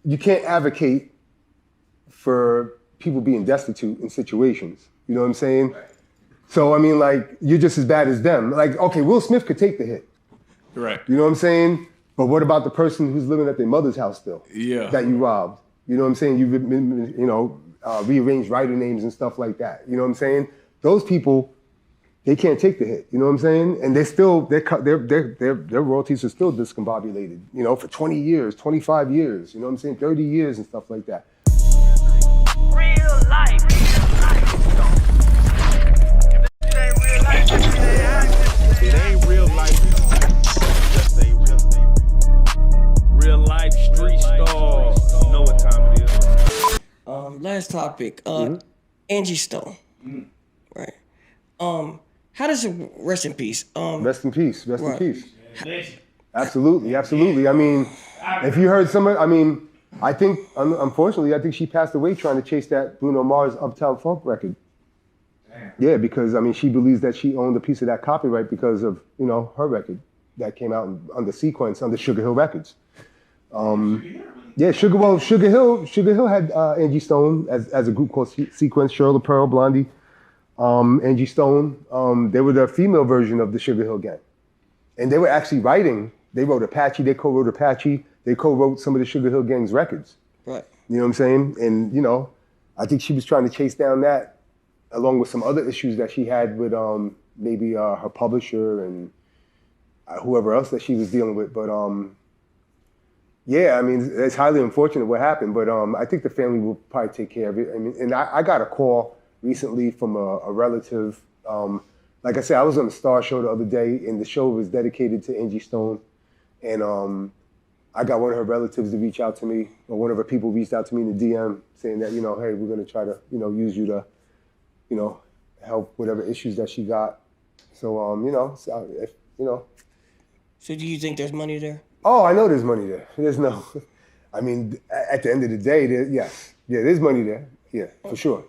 you can't advocate for people being destitute in situations. You know what I'm saying? Right. So, I mean, like, you're just as bad as them. Like, okay, Will Smith could take the hit. Right. You know what I'm saying? But what about the person who's living at their mother's house still? Yeah. That you robbed. You know what I'm saying? You've been, rearranged writer names and stuff like that. You know what I'm saying? Those people, they can't take the hit. You know what I'm saying? And their royalties are still discombobulated. You know, for 20 years, 25 years. You know what I'm saying? 30 years and stuff like that. Real life. It ain't real life. Just ain't real. Real life street stars. You know what time it is. Last topic. Angie Stone. Right. How does it rest in peace? Rest in peace. Rest right. in peace. Absolutely. Absolutely. I mean, if you heard somebody, I mean, I think, unfortunately, I think she passed away trying to chase that Bruno Mars Uptown Funk record. Damn. Yeah, because, I mean, she believes that she owned a piece of that copyright because of, you know, her record that came out under Sequence, under Sugar Hill Records. Yeah, Sugar Hill had Angie Stone as a group called Sequence, Cheryl Pearl, Blondie, Angie Stone. They were the female version of the Sugar Hill Gang. And they were actually writing, they wrote Apache, they co-wrote Apache, they co-wrote some of the Sugar Hill Gang's records. Right. You know what I'm saying? And, you know, I think she was trying to chase down that along with some other issues that she had with maybe her publisher and whoever else that she was dealing with. But yeah, I mean, it's highly unfortunate what happened, but I think the family will probably take care of it. I mean, and I got a call recently from a relative. Like I said, I was on the Starz show the other day, and the show was dedicated to Angie Stone. And I got one of her relatives to reach out to me, or one of her people reached out to me in the DM saying that, you know, hey, we're gonna try to, you know, use you to, you know, help whatever issues that she got. So, you know, if, you know. So do you think there's money there? Oh, I know there's money there. There's no, I mean, at the end of the day, yes. Yeah, there's money there. Yeah, for sure.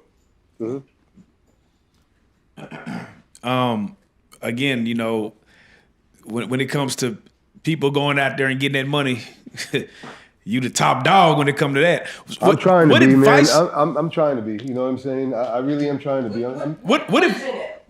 Again, you know, when it comes to people going out there and getting that money, you the top dog when it comes to that. I'm trying to be, advice? Man. I'm trying to be. You know what I'm saying? I really am trying to be.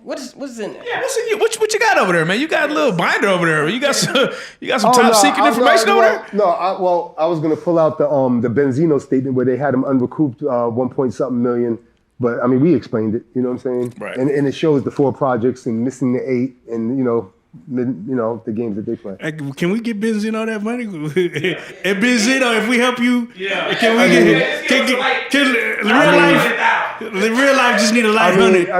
What's in there? Yeah, what's in you? What you got over there, man? You got a little binder over there. You got some top secret information over there? No, I was gonna pull out the Benzino statement where they had him unrecouped 1-point-something million. But I mean, we explained it. You know what I'm saying? Right. And it shows the 4 projects and missing the 8, and you know the games that they play. Hey, can we get Benzino that money? And Benzino, if we help you, can real life just need a life honey?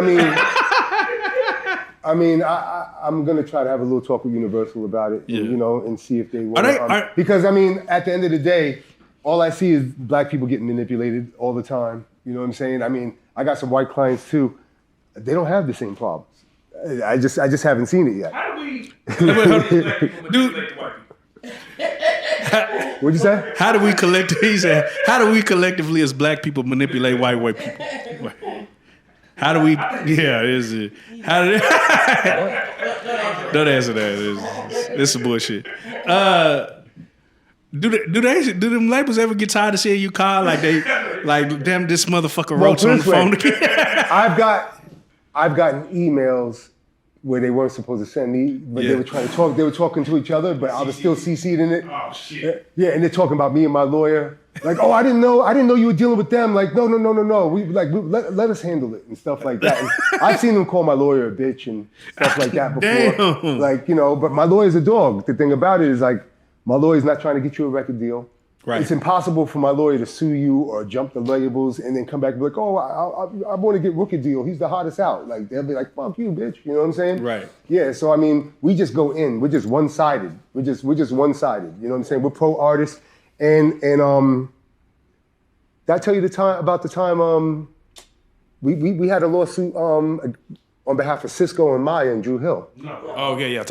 I mean, I'm gonna try to have a little talk with Universal about it, and, you know, and see if they want. Because I mean, at the end of the day, all I see is black people getting manipulated all the time. You know what I'm saying? I mean, I got some white clients too. They don't have the same problems. I just haven't seen it yet. How do we What'd you say? How do we collectively as black people manipulate white people? How do we? Yeah, is it? How do? Don't answer that. It's some bullshit. Do them labels ever get tired of seeing you call like damn, this motherfucker Roach on the phone again? I've gotten emails where they weren't supposed to send me, but they were trying to talk. They were talking to each other, but I was still CC'd in it. Oh shit! Yeah, and they're talking about me and my lawyer. Like, oh, I didn't know you were dealing with them. Like, no. Let us handle it and stuff like that. And I've seen them call my lawyer a bitch and stuff like that before. Damn. Like, you know, but my lawyer's a dog. The thing about it is, like, my lawyer's not trying to get you a record deal. Right. It's impossible for my lawyer to sue you or jump the labels and then come back and be like, oh, I want to get Rookie deal. He's the hottest out. Like, they'll be like, fuck you, bitch. You know what I'm saying? Right. Yeah, so I mean, we just go in. We're just one-sided. We're just one-sided. You know what I'm saying? We're pro-artists. And did I tell you about the time we had a lawsuit on behalf of Cisco and Maya and Drew Hill? No. Oh, okay, yeah.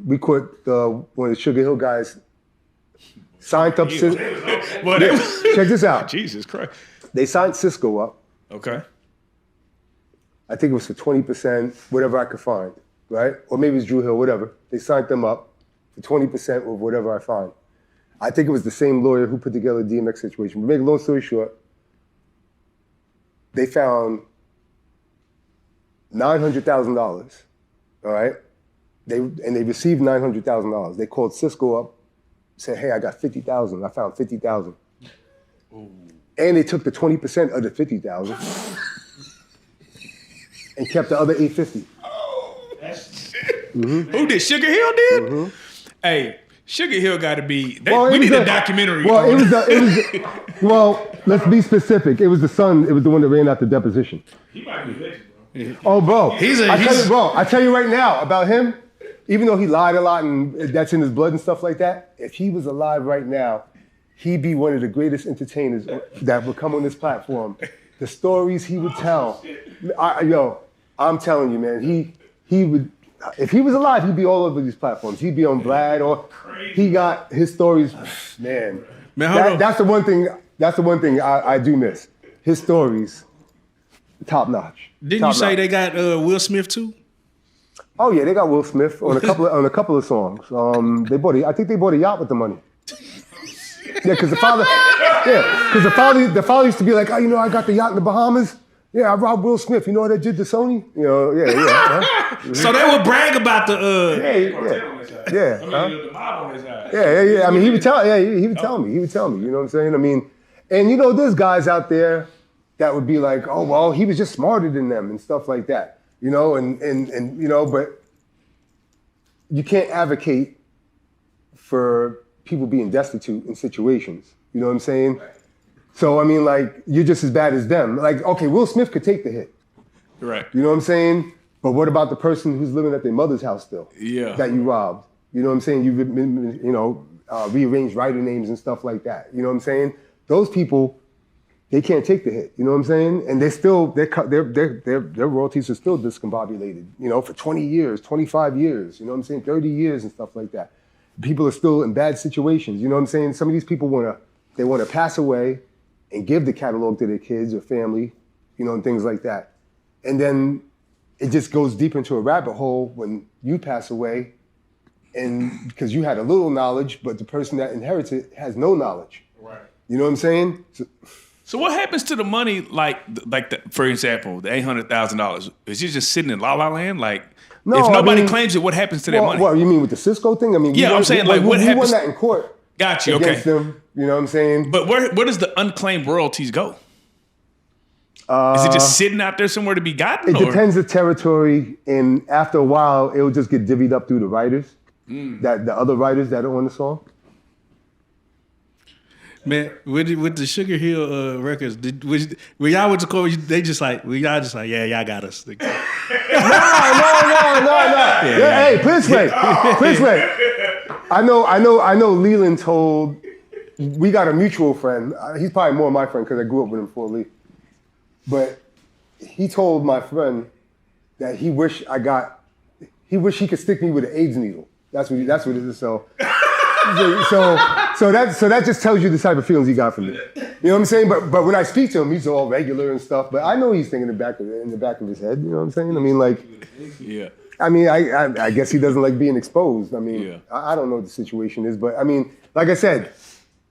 We caught one of the Sugar Hill guys signed up Cisco. Check this out. Jesus Christ. They signed Cisco up. Okay. I think it was for 20%, whatever I could find, right? Or maybe it's Drew Hill, whatever. They signed them up for 20% of whatever I find. I think it was the same lawyer who put together the DMX situation. To make a long story short, they found $900,000, all right? They received $900,000. They called Cisco up, said, hey, I got 50,000. I found 50,000. And they took the 20% of the 50,000 and kept the other 850. That's shit. Who did? Sugar Hill did? Hey, Sugar Hill got to be. We need a documentary. Well, well, let's be specific. It was the son. It was the one that ran out the deposition. He might be rich, bro. Oh, bro. I tell you right now about him. Even though he lied a lot and that's in his blood and stuff like that, if he was alive right now, he'd be one of the greatest entertainers that would come on this platform. The stories he would tell. I'm telling you, man, he would. If he was alive, he'd be all over these platforms. He'd be on Vlad, or he got his stories. Man, that's the one thing. That's the one thing I do miss. His stories, top notch. Didn't you say they got Will Smith too? Oh yeah, they got Will Smith on a couple of songs. I think they bought a yacht with the money. Yeah, because the father used to be like, I got the yacht in the Bahamas. Yeah, I robbed Will Smith. You know what I did to Sony? Yeah. So they would brag about the Yeah. I mean, he would tell me. He would tell me. You know what I'm saying? I mean, and there's guys out there that would be like, oh well, he was just smarter than them and stuff like that. But you can't advocate for people being destitute in situations. You know what I'm saying? Right. So, I mean, like, you're just as bad as them. Like, okay, Will Smith could take the hit. Right. You know what I'm saying? But what about the person who's living at their mother's house still? Yeah. That you robbed. You know what I'm saying? You rearranged writer names and stuff like that. You know what I'm saying? Those people, they can't take the hit. You know what I'm saying? And their royalties are still discombobulated, for 20 years, 25 years, you know what I'm saying? 30 years and stuff like that. People are still in bad situations. You know what I'm saying? Some of these people want to pass away and give the catalog to their kids or family, and things like that. And then it just goes deep into a rabbit hole when you pass away, and because you had a little knowledge, but the person that inherits it has no knowledge. Right. You know what I'm saying? So what happens to the money, for example, the $800,000? Is it just sitting in La La Land? Like, no, if nobody claims it, what happens to that money? What, you mean with the Cisco thing? I mean, I'm saying, what happens? We won that in court. Got you, against them, you know what I'm saying? But where does the unclaimed royalties go? Is it just sitting out there somewhere to be gotten? It depends the territory, and after a while, it'll just get divvied up through the writers, that the other writers that are on the song. Man, with the Sugar Hill records, when y'all went to court, y'all just like, yeah, y'all got us. No. Yeah, hey, please wait. I know Leland told, we got a mutual friend. He's probably more my friend because I grew up with him before Lee. But he told my friend that he wish he could stick me with an AIDS needle. That's what it is. So that just tells you the type of feelings he got from me. You know what I'm saying? But when I speak to him, he's all regular and stuff. But I know he's thinking in the back of his head. You know what I'm saying? I mean, like, yeah. I mean, I guess he doesn't like being exposed. I mean, I don't know what the situation is, but I mean, like I said,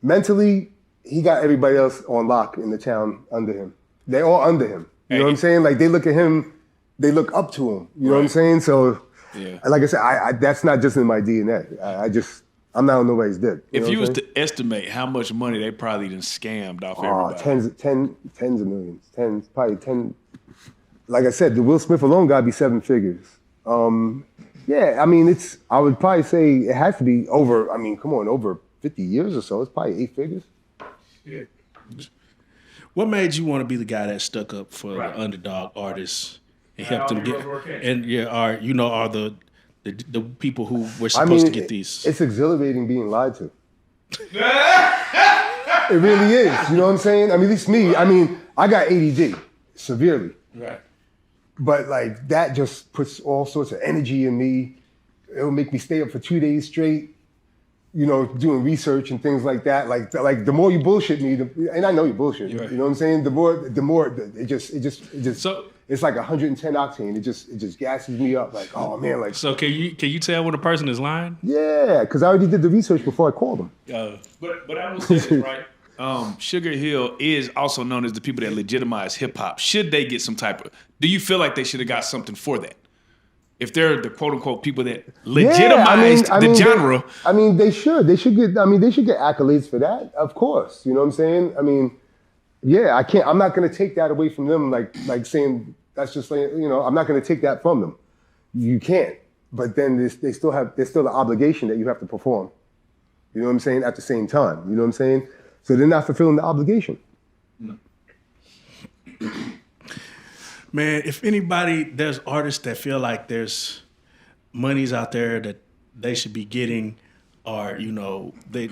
mentally, he got everybody else on lock in the town under him. They're all under him. You know what I'm saying? Like, they look at him, they look up to him. You know what I'm saying? So, like I said, I that's not just in my DNA. I'm not on nobody's dick. If you was to estimate how much money they probably done scammed off everybody. Tens of millions. Probably 10. Like I said, the Will Smith alone got to be 7 figures. I mean, I would probably say it has to be over, over 50 years or so. It's probably 8 figures. Yeah. What made you want to be the guy that stuck up for the underdog artists and helped them get, are the people who were supposed to get these? It's exhilarating being lied to. It really is. You know what I'm saying? I mean, at least me. I mean, I got ADD severely. Right. But like that just puts all sorts of energy in me. It'll make me stay up for 2 days straight, doing research and things like that. Like the more you bullshit me, and I know you bullshit. Right. You know what I'm saying? The more it it's like 110 octane. It just gasses me up. Like, oh man, like. So can you tell when a person is lying? Yeah, because I already did the research before I called them. But I will say this, right? Sugar Hill is also known as the people that legitimize hip hop. Should they get some type of? Do you feel like they should have got something for that? If they're the quote unquote people that legitimized the genre, they should. They should get. They should get accolades for that. Of course, you know what I'm saying. Yeah, I can't. I'm not going to take that away from them. Like saying that's just like, I'm not going to take that from them. You can't. But then there's still the obligation that you have to perform. You know what I'm saying? At the same time, you know what I'm saying. So they're not fulfilling the obligation. No. Man, if anybody, there's artists that feel like there's monies out there that they should be getting, or they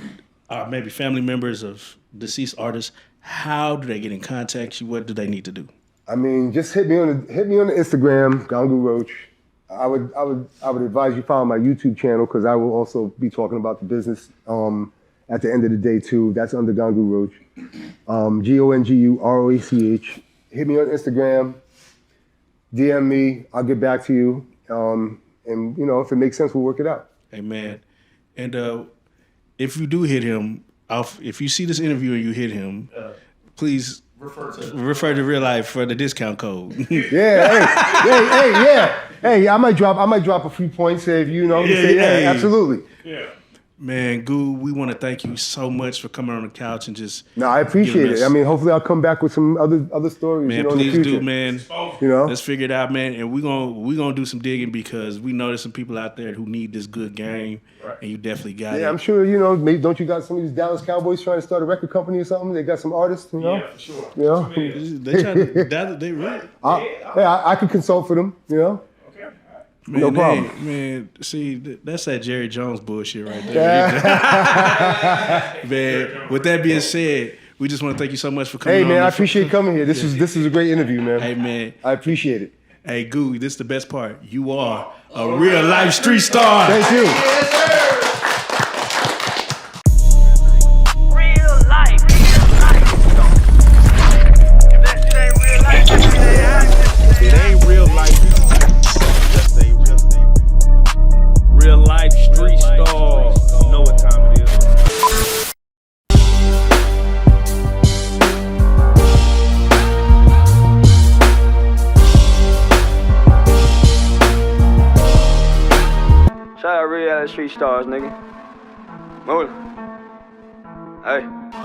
are maybe family members of deceased artists. How do they get in contact? What do they need to do? Just hit me on the Instagram, Gongu Roach. I would advise you follow my YouTube channel because I will also be talking about the business at the end of the day too. That's under Gongu Roach. GONGUROACH. Hit me on Instagram. DM me. I'll get back to you. And if it makes sense, we'll work it out. Amen. And if you do hit him, if you see this interview and you hit him, please refer to Reallyfe for the discount code. Yeah. Hey, I might drop a few points if absolutely. Yeah. Man, Goo, we want to thank you so much for coming on the couch and just. No, I appreciate it. Hopefully I'll come back with some other stories. Man, in please the future. do, man. Let's figure it out, man. And we're gonna do some digging because we know there's some people out there who need this good game, and you definitely got it. Yeah, I'm sure. Maybe don't you got some of these Dallas Cowboys trying to start a record company or something? They got some artists, Yeah, for sure. They trying to. They really. I could consult for them. Man, no problem. Man, see, that's that Jerry Jones bullshit right there. Man, with that being said, we just want to thank you so much for coming on. Hey, man, I appreciate coming here. This is a great interview, man. Hey, man. I appreciate it. Hey, Goo, this is the best part. You are a real life street star. Thank you. Real life. If that shit ain't real life, It ain't real life. Just ain't real. Real life street stars. You know what time it is. Shout out Reality Street Stars, nigga. Move it. Hey.